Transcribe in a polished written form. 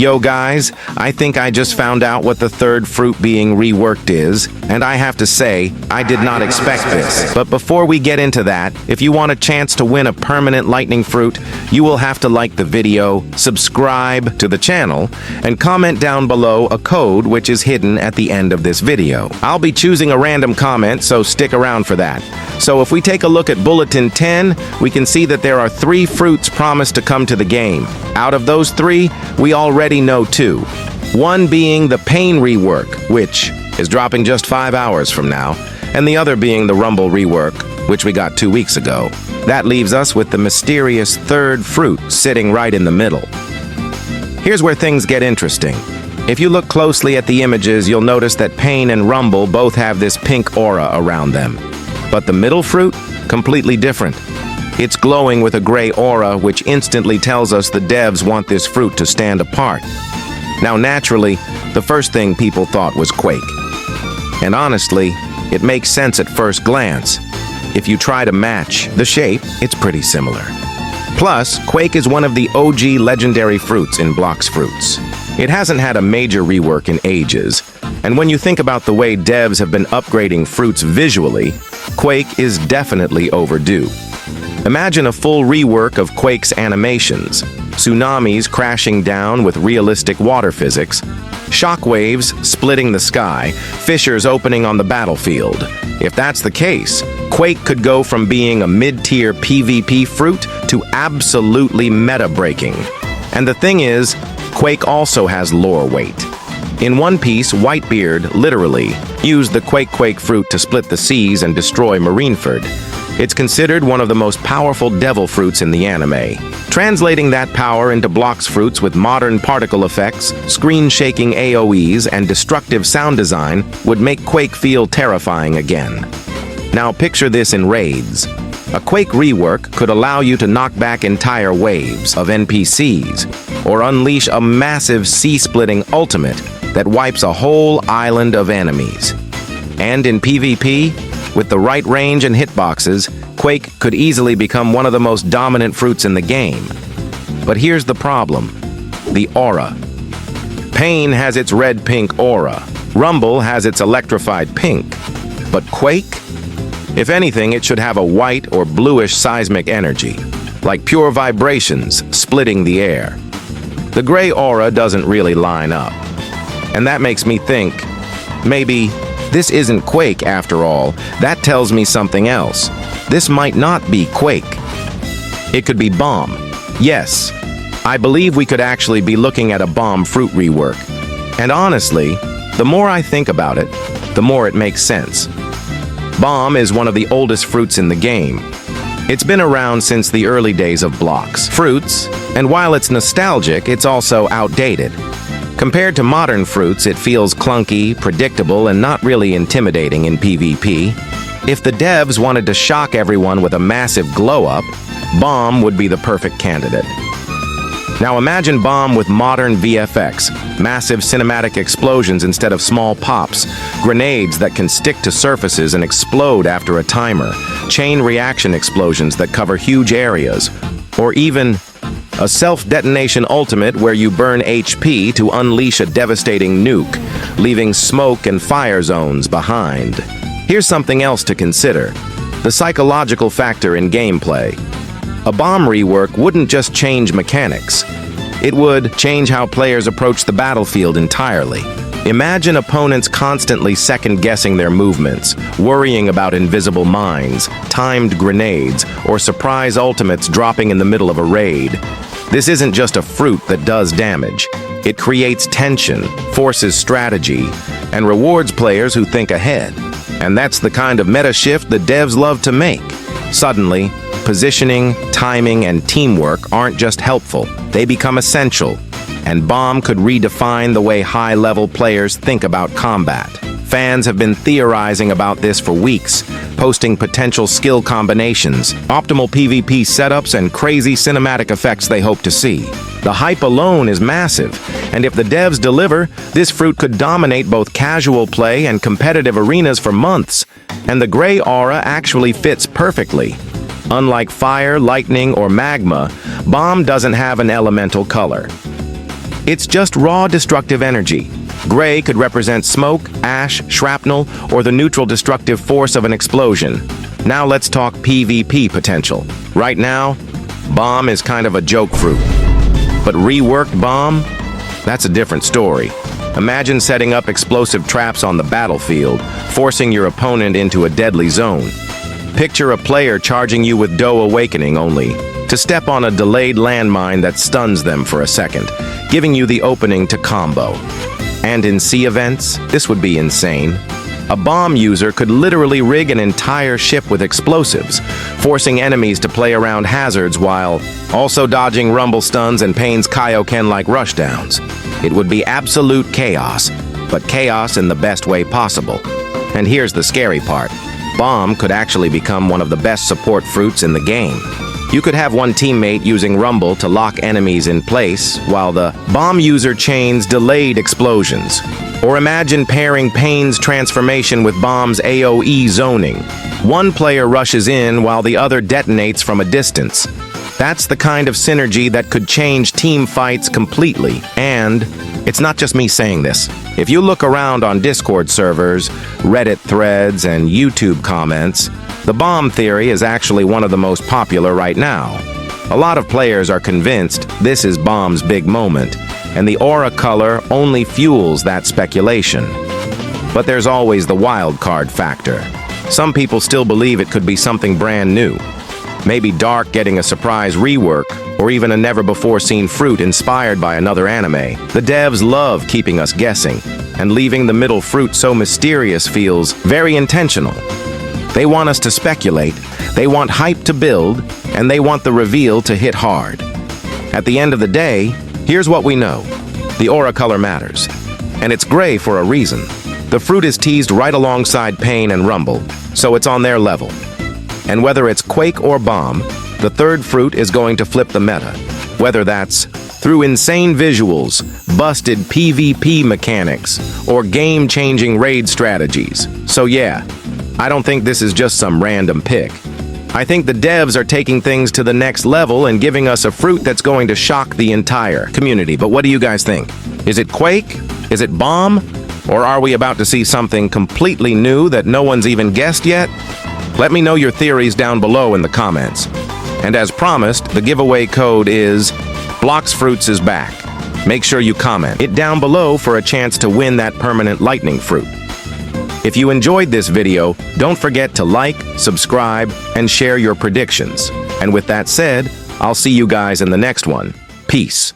Yo guys, I think I just found out what the third fruit being reworked is, and I have to say, I did not expect this. But before we get into that, if you want a chance to win a permanent lightning fruit, you will have to like the video, subscribe to the channel, and comment down below a code which is hidden at the end of this video. I'll be choosing a random comment, so stick around for that. So if we take a look at Bulletin 10, we can see that there are 3 fruits promised to come to the game. Out of those 3, we already know 2. One being the Pain rework, which is dropping just 5 hours from now, and the other being the Rumble rework, which we got 2 weeks ago. That leaves us with the mysterious third fruit sitting right in the middle. Here's where things get interesting. If you look closely at the images, you'll notice that Pain and Rumble both have this pink aura around them. But the middle fruit? Completely different. It's glowing with a gray aura, which instantly tells us the devs want this fruit to stand apart. Now, naturally, the first thing people thought was Quake. And honestly, it makes sense at first glance. If you try to match the shape, it's pretty similar. Plus, Quake is one of the OG legendary fruits in Blox fruits. It hasn't had a major rework in ages, and when you think about the way devs have been upgrading fruits visually, Quake is definitely overdue. Imagine a full rework of Quake's animations, tsunamis crashing down with realistic water physics, shockwaves splitting the sky, fissures opening on the battlefield. If that's the case, Quake could go from being a mid-tier PvP fruit to absolutely meta-breaking. And the thing is, Quake also has lore weight. In One Piece, Whitebeard, literally, used the Quake fruit to split the seas and destroy Marineford. It's considered one of the most powerful devil fruits in the anime. Translating that power into Blox fruits with modern particle effects, screen-shaking AoEs, and destructive sound design would make Quake feel terrifying again. Now picture this in raids. A Quake rework could allow you to knock back entire waves of NPCs, or unleash a massive sea-splitting ultimate that wipes a whole island of enemies. And in PvP, with the right range and hitboxes, Quake could easily become one of the most dominant fruits in the game. But here's the problem: the aura. Pain has its red-pink aura. Rumble has its electrified pink. But Quake? If anything, it should have a white or bluish seismic energy, like pure vibrations splitting the air. The gray aura doesn't really line up. And that makes me think, maybe this isn't Quake after all. That tells me something else. This might not be Quake. It could be Bomb. Yes, I believe we could actually be looking at a Bomb fruit rework. And honestly, the more I think about it, the more it makes sense. Bomb is one of the oldest fruits in the game. It's been around since the early days of Blox fruits, and while it's nostalgic, it's also outdated. Compared to modern fruits, it feels clunky, predictable, and not really intimidating in PvP. If the devs wanted to shock everyone with a massive glow-up, Bomb would be the perfect candidate. Now imagine Bomb with modern VFX, massive cinematic explosions instead of small pops, grenades that can stick to surfaces and explode after a timer, chain reaction explosions that cover huge areas, or even a self-detonation ultimate where you burn HP to unleash a devastating nuke, leaving smoke and fire zones behind. Here's something else to consider: the psychological factor in gameplay. A Bomb rework wouldn't just change mechanics. It would change how players approach the battlefield entirely. Imagine opponents constantly second-guessing their movements, worrying about invisible mines, timed grenades, or surprise ultimates dropping in the middle of a raid. This isn't just a fruit that does damage. It creates tension, forces strategy, and rewards players who think ahead. And that's the kind of meta shift the devs love to make. Suddenly, positioning, timing, and teamwork aren't just helpful, they become essential. And Bomb could redefine the way high-level players think about combat. Fans have been theorizing about this for weeks, posting potential skill combinations, optimal PvP setups, and crazy cinematic effects they hope to see. The hype alone is massive, and if the devs deliver, this fruit could dominate both casual play and competitive arenas for months. And the gray aura actually fits perfectly. Unlike fire, lightning, or magma, Bomb doesn't have an elemental color. It's just raw destructive energy. Gray could represent smoke, ash, shrapnel, or the neutral destructive force of an explosion. Now let's talk PvP potential. Right now, bomb is kind of a joke fruit. But reworked bomb? That's a different story. Imagine setting up explosive traps on the battlefield, forcing your opponent into a deadly zone. Picture a player charging you with Doe Awakening only to step on a delayed landmine that stuns them for a second, giving you the opening to combo. And in sea events, this would be insane. A bomb user could literally rig an entire ship with explosives, forcing enemies to play around hazards while also dodging rumble stuns and Pain's Kaioken-like rushdowns. It would be absolute chaos, but chaos in the best way possible. And here's the scary part. Bomb could actually become one of the best support fruits in the game. You could have one teammate using Rumble to lock enemies in place, while the bomb user chains delayed explosions. Or imagine pairing Pain's transformation with Bomb's AoE zoning. One player rushes in while the other detonates from a distance. That's the kind of synergy that could change team fights completely. And it's not just me saying this. If you look around on Discord servers, Reddit threads, and YouTube comments, the bomb theory is actually one of the most popular right now. A lot of players are convinced this is Bomb's big moment, and the aura color only fuels that speculation. But there's always the wild card factor. Some people still believe it could be something brand new. Maybe Dark getting a surprise rework, or even a never-before-seen fruit inspired by another anime. The devs love keeping us guessing, and leaving the middle fruit so mysterious feels very intentional. They want us to speculate, they want hype to build, and they want the reveal to hit hard. At the end of the day, here's what we know. The aura color matters, and it's gray for a reason. The fruit is teased right alongside Pain and Rumble, so it's on their level. And whether it's Quake or Bomb, the third fruit is going to flip the meta. Whether that's through insane visuals, busted PvP mechanics, or game-changing raid strategies. So yeah, I don't think this is just some random pick. I think the devs are taking things to the next level and giving us a fruit that's going to shock the entire community. But what do you guys think? Is it Quake? Is it Bomb? Or are we about to see something completely new that no one's even guessed yet? Let me know your theories down below in the comments. And as promised, the giveaway code is Blox Fruits is back. Make sure you comment it down below for a chance to win that permanent lightning fruit. If you enjoyed this video, don't forget to like, subscribe, and share your predictions. And with that said, I'll see you guys in the next one. Peace.